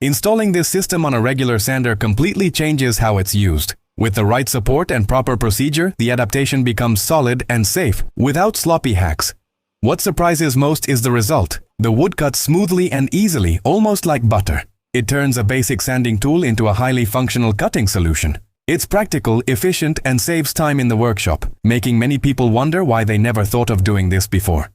Installing this system on a regular sander completely changes how it's used. With the right support and proper procedure, the adaptation becomes solid and safe, without sloppy hacks. What surprises most is the result. The wood cuts smoothly and easily, almost like butter. It turns a basic sanding tool into a highly functional cutting solution. It's practical, efficient, and saves time in the workshop, making many people wonder why they never thought of doing this before.